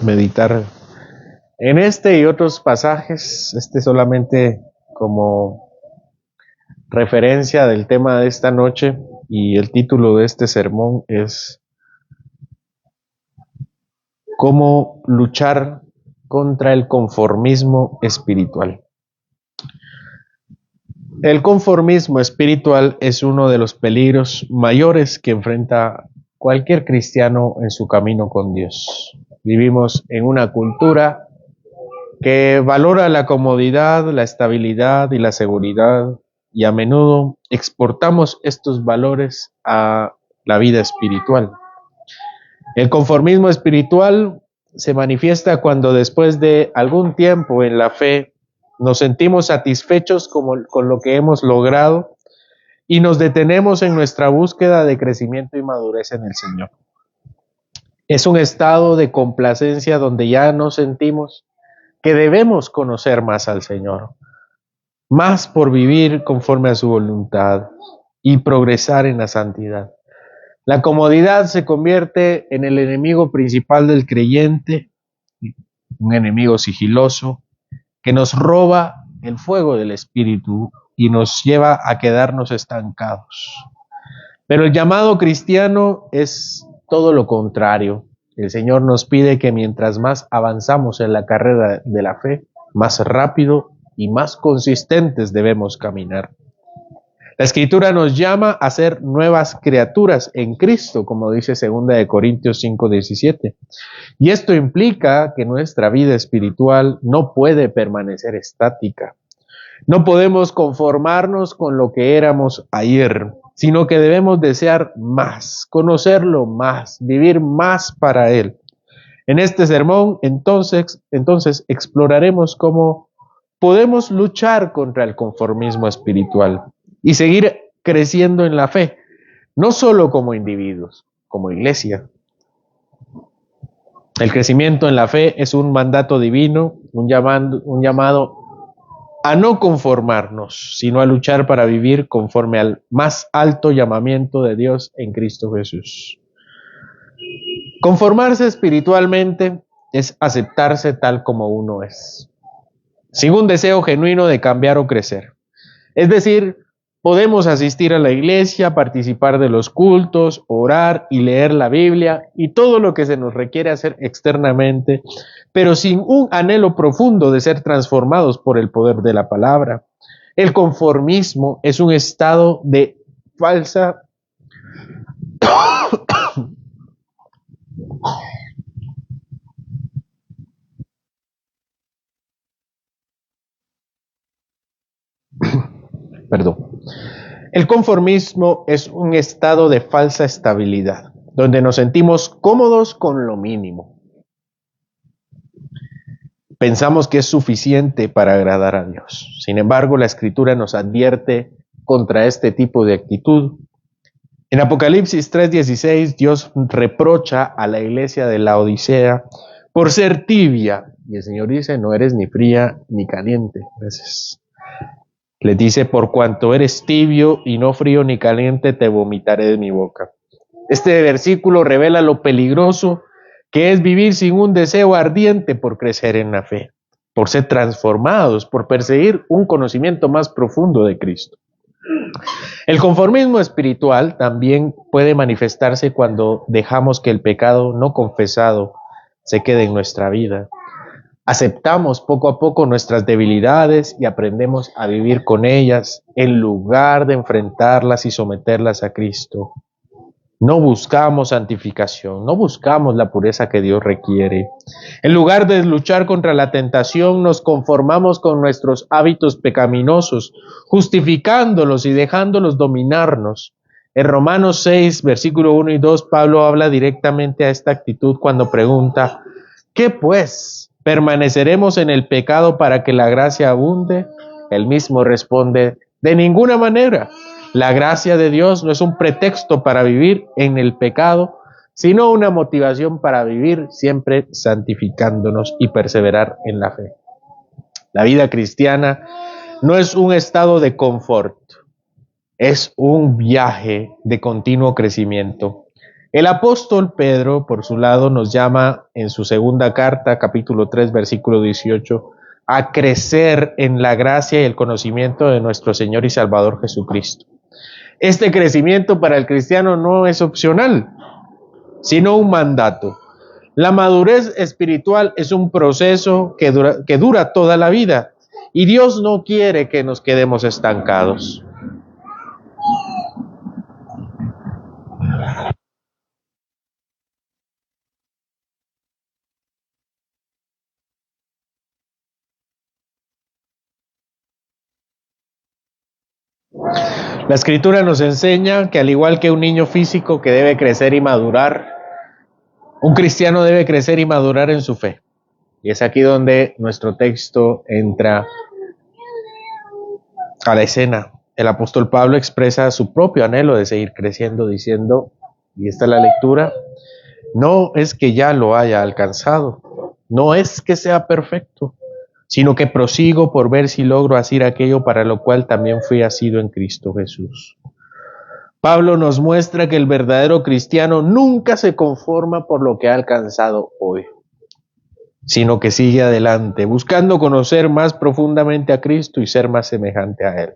meditar en este y otros pasajes, solamente como referencia del tema de esta noche, y el título de este sermón es ¿Cómo luchar contra el conformismo espiritual? El conformismo espiritual es uno de los peligros mayores que enfrenta cualquier cristiano en su camino con Dios. Vivimos en una cultura que valora la comodidad, la estabilidad y la seguridad, y a menudo exportamos estos valores a la vida espiritual. El conformismo espiritual se manifiesta cuando después de algún tiempo en la fe nos sentimos satisfechos con lo que hemos logrado y nos detenemos en nuestra búsqueda de crecimiento y madurez en el Señor. Es un estado de complacencia donde ya no sentimos que debemos conocer más al Señor, más por vivir conforme a su voluntad y progresar en la santidad. La comodidad se convierte en el enemigo principal del creyente, un enemigo sigiloso que nos roba el fuego del Espíritu y nos lleva a quedarnos estancados. Pero el llamado cristiano es todo lo contrario. El Señor nos pide que mientras más avanzamos en la carrera de la fe, más rápido y más consistentes debemos caminar. La Escritura nos llama a ser nuevas criaturas en Cristo, como dice 2 Corintios 5:17. Y esto implica que nuestra vida espiritual no puede permanecer estática. No podemos conformarnos con lo que éramos ayer, sino que debemos desear más, conocerlo más, vivir más para Él. En este sermón, entonces exploraremos cómo podemos luchar contra el conformismo espiritual y seguir creciendo en la fe, no solo como individuos, como iglesia. El crecimiento en la fe es un mandato divino, un llamado a no conformarnos, sino a luchar para vivir conforme al más alto llamamiento de Dios en Cristo Jesús. Conformarse espiritualmente es aceptarse tal como uno es, sin un deseo genuino de cambiar o crecer. Es decir, podemos asistir a la iglesia, participar de los cultos, orar y leer la Biblia y todo lo que se nos requiere hacer externamente, pero sin un anhelo profundo de ser transformados por el poder de la palabra. El conformismo es un estado de falsa El conformismo es un estado de falsa estabilidad, donde nos sentimos cómodos con lo mínimo. Pensamos que es suficiente para agradar a Dios. Sin embargo, la Escritura nos advierte contra este tipo de actitud. En Apocalipsis 3:16, Dios reprocha a la iglesia de la Odisea por ser tibia. Y el Señor dice, no eres ni fría ni caliente. Les dice, por cuanto eres tibio y no frío ni caliente, te vomitaré de mi boca. Este versículo revela lo peligroso que es vivir sin un deseo ardiente por crecer en la fe, por ser transformados, por perseguir un conocimiento más profundo de Cristo. El conformismo espiritual también puede manifestarse cuando dejamos que el pecado no confesado se quede en nuestra vida. Aceptamos poco a poco nuestras debilidades y aprendemos a vivir con ellas en lugar de enfrentarlas y someterlas a Cristo. No buscamos santificación, no buscamos la pureza que Dios requiere. En lugar de luchar contra la tentación, nos conformamos con nuestros hábitos pecaminosos, justificándolos y dejándolos dominarnos. En Romanos 6, versículo 1 y 2, Pablo habla directamente a esta actitud cuando pregunta, ¿qué pues? ¿Permaneceremos en el pecado para que la gracia abunde? Él mismo responde, de ninguna manera. La gracia de Dios no es un pretexto para vivir en el pecado, sino una motivación para vivir siempre santificándonos y perseverar en la fe. La vida cristiana no es un estado de confort, es un viaje de continuo crecimiento. El apóstol Pedro, por su lado, nos llama en su segunda carta, capítulo 3, versículo 18, a crecer en la gracia y el conocimiento de nuestro Señor y Salvador Jesucristo. Este crecimiento para el cristiano no es opcional, sino un mandato. La madurez espiritual es un proceso que dura toda la vida, y Dios no quiere que nos quedemos estancados. La Escritura nos enseña que al igual que un niño físico que debe crecer y madurar, un cristiano debe crecer y madurar en su fe. Y es aquí donde nuestro texto entra a la escena. El apóstol Pablo expresa su propio anhelo de seguir creciendo diciendo, y esta es la lectura, no es que ya lo haya alcanzado, no es que sea perfecto, sino que prosigo por ver si logro hacer aquello para lo cual también fui asido en Cristo Jesús. Pablo nos muestra que el verdadero cristiano nunca se conforma por lo que ha alcanzado hoy, sino que sigue adelante, buscando conocer más profundamente a Cristo y ser más semejante a Él.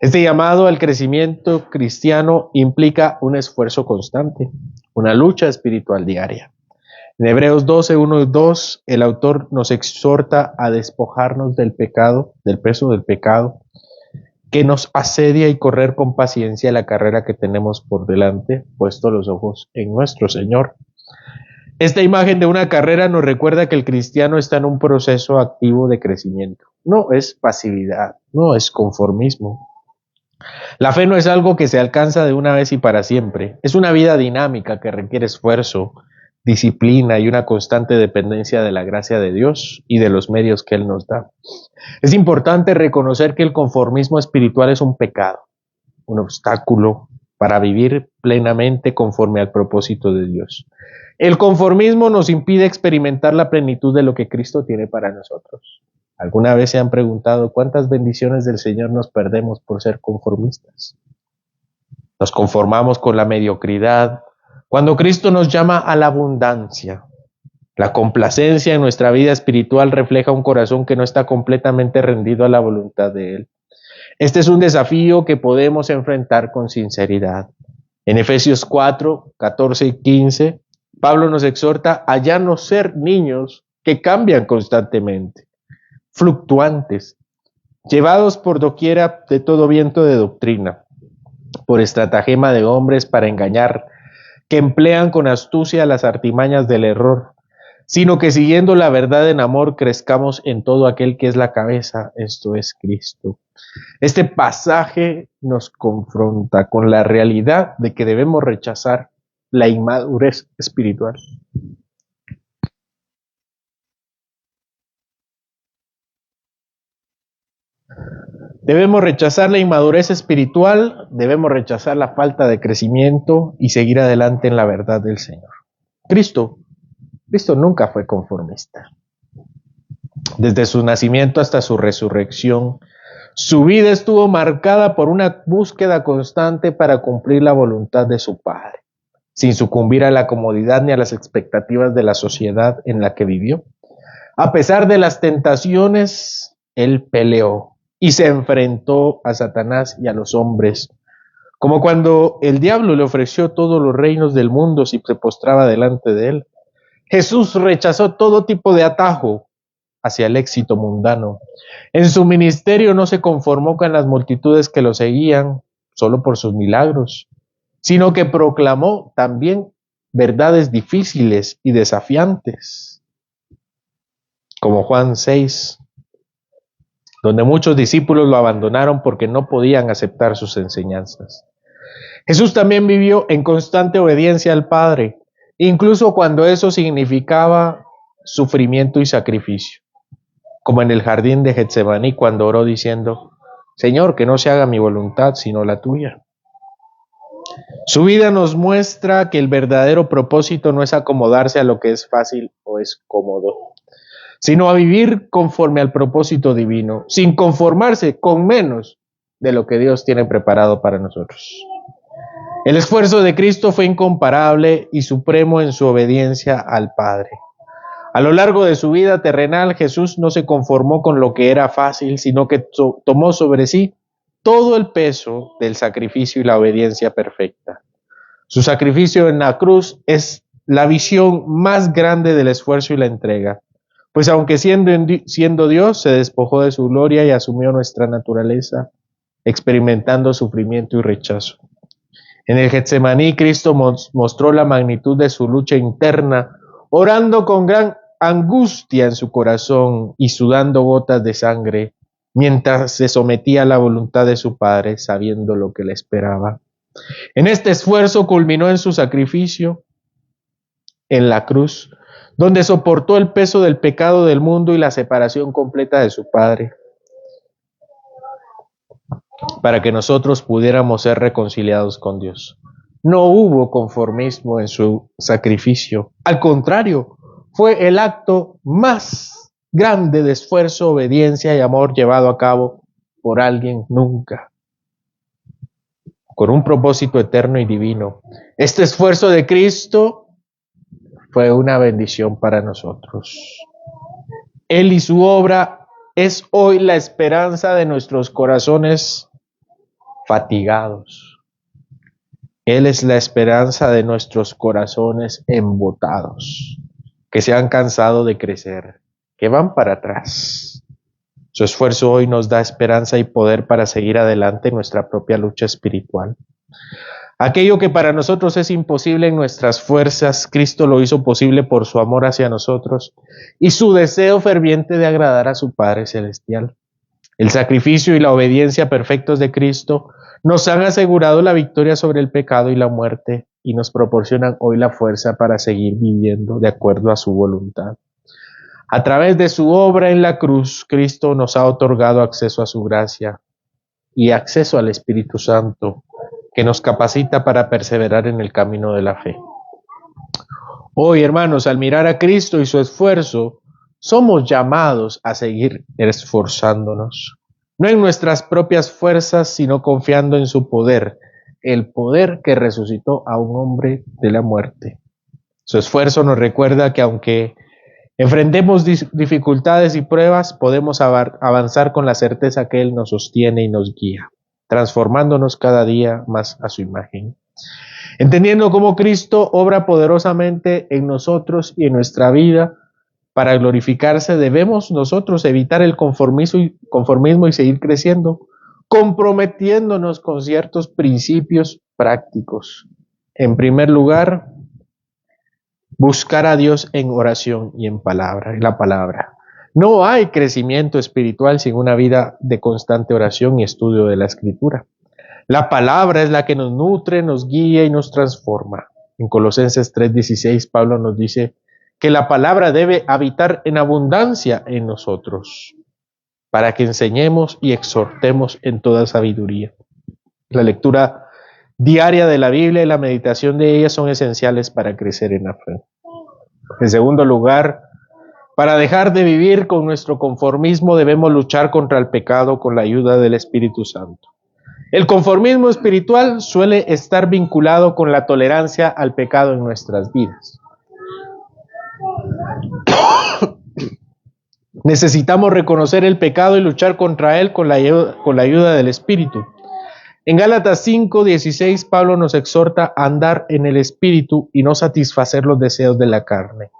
Este llamado al crecimiento cristiano implica un esfuerzo constante, una lucha espiritual diaria. En Hebreos 12, 1 y 2, el autor nos exhorta a despojarnos del pecado, del peso del pecado, que nos asedia y correr con paciencia la carrera que tenemos por delante, puesto los ojos en nuestro Señor. Esta imagen de una carrera nos recuerda que el cristiano está en un proceso activo de crecimiento. No es pasividad, no es conformismo. La fe no es algo que se alcanza de una vez y para siempre. Es una vida dinámica que requiere esfuerzo, disciplina y una constante dependencia de la gracia de Dios y de los medios que Él nos da. Es importante reconocer que el conformismo espiritual es un pecado, un obstáculo para vivir plenamente conforme al propósito de Dios. El conformismo nos impide experimentar la plenitud de lo que Cristo tiene para nosotros. ¿Alguna vez se han preguntado cuántas bendiciones del Señor nos perdemos por ser conformistas? Nos conformamos con la mediocridad, cuando Cristo nos llama a la abundancia. La complacencia en nuestra vida espiritual refleja un corazón que no está completamente rendido a la voluntad de Él. Este es un desafío que podemos enfrentar con sinceridad. En Efesios 4, 14 y 15, Pablo nos exhorta a ya no ser niños que cambian constantemente, fluctuantes, llevados por doquiera de todo viento de doctrina, por estratagema de hombres para engañar, que emplean con astucia las artimañas del error, sino que siguiendo la verdad en amor crezcamos en todo aquel que es la cabeza, esto es Cristo. Este pasaje nos confronta con la realidad de que debemos rechazar la inmadurez espiritual. Debemos rechazar la inmadurez espiritual, debemos rechazar la falta de crecimiento y seguir adelante en la verdad del Señor. Cristo nunca fue conformista. Desde su nacimiento hasta su resurrección, su vida estuvo marcada por una búsqueda constante para cumplir la voluntad de su Padre, sin sucumbir a la comodidad ni a las expectativas de la sociedad en la que vivió. A pesar de las tentaciones, Él peleó y se enfrentó a Satanás y a los hombres, como cuando el diablo le ofreció todos los reinos del mundo si se postraba delante de Él. Jesús rechazó todo tipo de atajo hacia el éxito mundano. En su ministerio no se conformó con las multitudes que lo seguían solo por sus milagros, sino que proclamó también verdades difíciles y desafiantes, como Juan 6, donde muchos discípulos lo abandonaron porque no podían aceptar sus enseñanzas. Jesús también vivió en constante obediencia al Padre, incluso cuando eso significaba sufrimiento y sacrificio, como en el jardín de Getsemaní cuando oró diciendo, Señor, que no se haga mi voluntad sino la tuya. Su vida nos muestra que el verdadero propósito no es acomodarse a lo que es fácil o es cómodo, sino a vivir conforme al propósito divino, sin conformarse con menos de lo que Dios tiene preparado para nosotros. El esfuerzo de Cristo fue incomparable y supremo en su obediencia al Padre. A lo largo de su vida terrenal, Jesús no se conformó con lo que era fácil, sino que tomó sobre sí todo el peso del sacrificio y la obediencia perfecta. Su sacrificio en la cruz es la visión más grande del esfuerzo y la entrega, pues aunque siendo Dios, se despojó de su gloria y asumió nuestra naturaleza, experimentando sufrimiento y rechazo. En el Getsemaní, Cristo mostró la magnitud de su lucha interna, orando con gran angustia en su corazón y sudando gotas de sangre, mientras se sometía a la voluntad de su Padre, sabiendo lo que le esperaba. En este esfuerzo culminó en su sacrificio en la cruz, donde soportó el peso del pecado del mundo y la separación completa de su Padre, para que nosotros pudiéramos ser reconciliados con Dios. No hubo conformismo en su sacrificio. Al contrario, fue el acto más grande de esfuerzo, obediencia y amor llevado a cabo por alguien nunca, con un propósito eterno y divino. Este esfuerzo de Cristo fue una bendición para nosotros. Él y su obra es hoy la esperanza de nuestros corazones fatigados. Él es la esperanza de nuestros corazones embotados, que se han cansado de crecer, que van para atrás. Su esfuerzo hoy nos da esperanza y poder para seguir adelante en nuestra propia lucha espiritual. Aquello que para nosotros es imposible en nuestras fuerzas, Cristo lo hizo posible por su amor hacia nosotros y su deseo ferviente de agradar a su Padre Celestial. El sacrificio y la obediencia perfectos de Cristo nos han asegurado la victoria sobre el pecado y la muerte y nos proporcionan hoy la fuerza para seguir viviendo de acuerdo a su voluntad. A través de su obra en la cruz, Cristo nos ha otorgado acceso a su gracia y acceso al Espíritu Santo, que nos capacita para perseverar en el camino de la fe. Hoy, hermanos, al mirar a Cristo y su esfuerzo, somos llamados a seguir esforzándonos, no en nuestras propias fuerzas, sino confiando en su poder, el poder que resucitó a un hombre de la muerte. Su esfuerzo nos recuerda que aunque enfrentemos dificultades y pruebas, podemos avanzar con la certeza que Él nos sostiene y nos guía, transformándonos cada día más a su imagen. Entendiendo cómo Cristo obra poderosamente en nosotros y en nuestra vida, para glorificarse debemos nosotros evitar el conformismo y seguir creciendo, comprometiéndonos con ciertos principios prácticos. En primer lugar, buscar a Dios en oración y en la palabra. No hay crecimiento espiritual sin una vida de constante oración y estudio de la Escritura. La palabra es la que nos nutre, nos guía y nos transforma. En Colosenses 3:16, Pablo nos dice que la palabra debe habitar en abundancia en nosotros, para que enseñemos y exhortemos en toda sabiduría. La lectura diaria de la Biblia y la meditación de ella son esenciales para crecer en la fe. En segundo lugar, para dejar de vivir con nuestro conformismo debemos luchar contra el pecado con la ayuda del Espíritu Santo. El conformismo espiritual suele estar vinculado con la tolerancia al pecado en nuestras vidas. Necesitamos reconocer el pecado y luchar contra él con la ayuda del Espíritu. En Gálatas 5:16, Pablo nos exhorta a andar en el Espíritu y no satisfacer los deseos de la carne.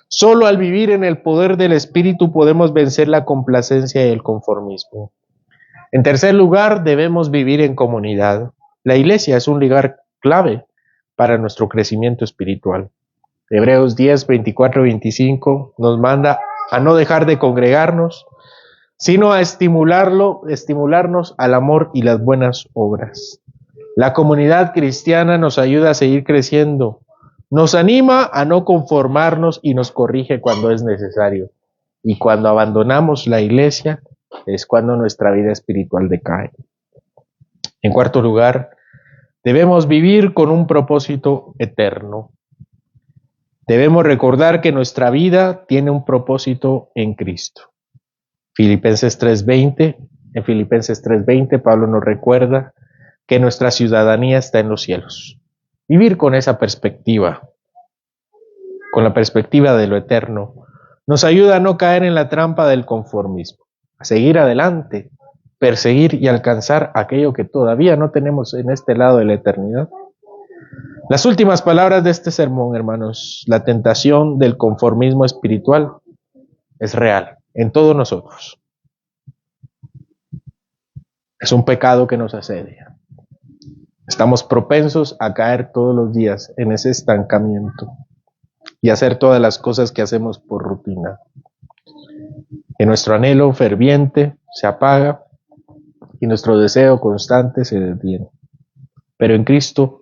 Solo al vivir en el poder del Espíritu podemos vencer la complacencia y el conformismo. En tercer lugar, debemos vivir en comunidad. La iglesia es un lugar clave para nuestro crecimiento espiritual. Hebreos 10:24-25 nos manda a no dejar de congregarnos, sino a estimularnos al amor y las buenas obras. La comunidad cristiana nos ayuda a seguir creciendo, nos anima a no conformarnos y nos corrige cuando es necesario. Y cuando abandonamos la iglesia es cuando nuestra vida espiritual decae. En cuarto lugar, debemos vivir con un propósito eterno. Debemos recordar que nuestra vida tiene un propósito en Cristo. En Filipenses 3:20, Pablo nos recuerda que nuestra ciudadanía está en los cielos. Vivir con esa perspectiva, con la perspectiva de lo eterno, nos ayuda a no caer en la trampa del conformismo, a seguir adelante, perseguir y alcanzar aquello que todavía no tenemos en este lado de la eternidad. Las últimas palabras de este sermón, hermanos, la tentación del conformismo espiritual es real en todos nosotros. Es un pecado que nos asedia. Estamos propensos a caer todos los días en ese estancamiento y hacer todas las cosas que hacemos por rutina. Que nuestro anhelo ferviente se apaga y nuestro deseo constante se detiene. Pero en Cristo